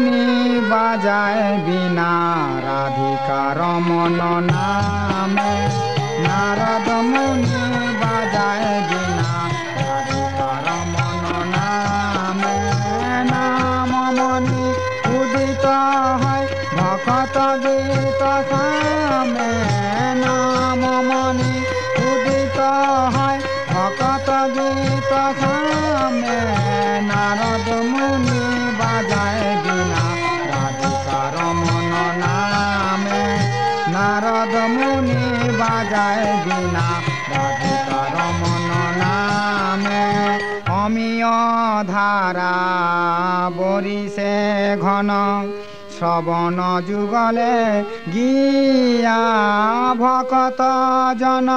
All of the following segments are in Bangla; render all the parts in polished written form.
মুনি বাজায় বিনা রাধিকা রমন নামে নারদ মুনি বাজায় বিনা রাধিকা রমন নামে নাম মনি উদিত হয় ভকত গীত সামে নাম মনি উদিত হয় ভকত গীত সামে নারদ মুনি বাজায় বিনা রাধিকা রমন নামে নারদ মুনি বাজায় বিনা রাধিকা রমন নামে অমিয় ধারা বরিষে ঘন শ্রবণ যুগলে গিয়া ভকত জন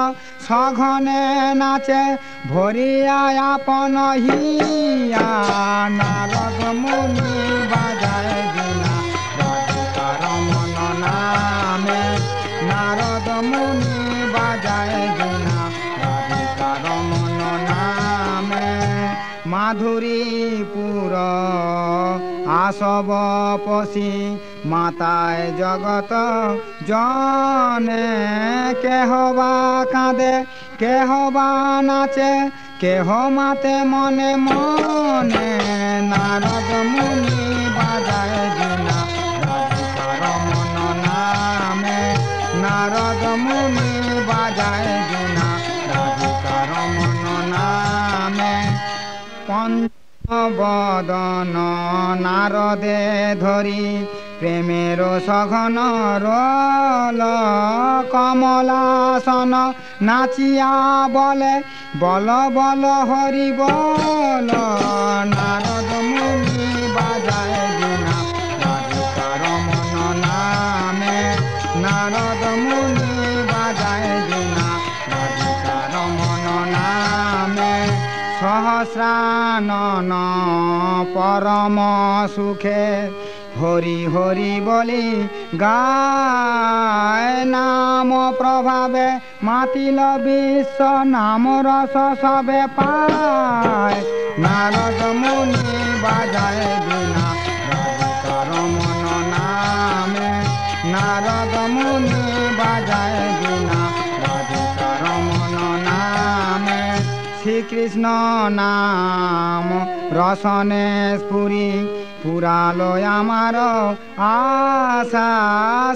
সঘনে নাচে ভরিয়া আপন হিয়া নারদ মুনি বাজায় বিনা রাধিকা রমন নামে নারদ মুনি বাজায় বিনা রাধিকা রমন নামে মাধুরীপুর আসব পশি মাতায় জগত জনে কেহবা কাঁদে কেহবা নাচে কেহ মাতে মনে মনে নারদ মুনি বাজায় বিনা রাধিকা রমন নামে নারদ মুনি বাজায় বিনা রাধিকা রমন নামে পঞ্চবদন নারদে ধরি প্রেমের সঘন রল কমলাসন নাচিয়া বলে বল বল হরি বল নারদ মুনি বাজায় বিনা রাধিকা রমন নামে নারদ মুনি বাজায় বিনা রাধিকা রমন নামে সহস্রানন পরম সুখে হরি হরি বলি গায় নাম প্রভাবে মাতিল বিশ্ব নাম রস সবে পায় নারদ মুনি বাজায় বিনা রাধিকা রমন নামে নারদ মুনি বাজায় বিনা রাধিকা রমন নামে শ্রীকৃষ্ণ নাম রসনে স্ফুরি পুরালো আমার আশা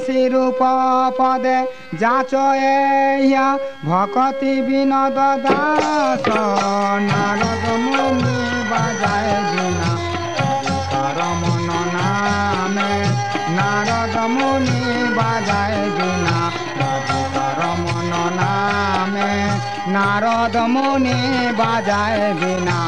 শিরূপ পদে যাচ ইয়া ভকতি বিনোদ দাস নারদ মুনি বাজায় বিনা রাধিকা রমন নামে নারদ মুনি বাজায় বিনা রাধিকা রমন নামে নারদ মুনি বাজায় বিনা।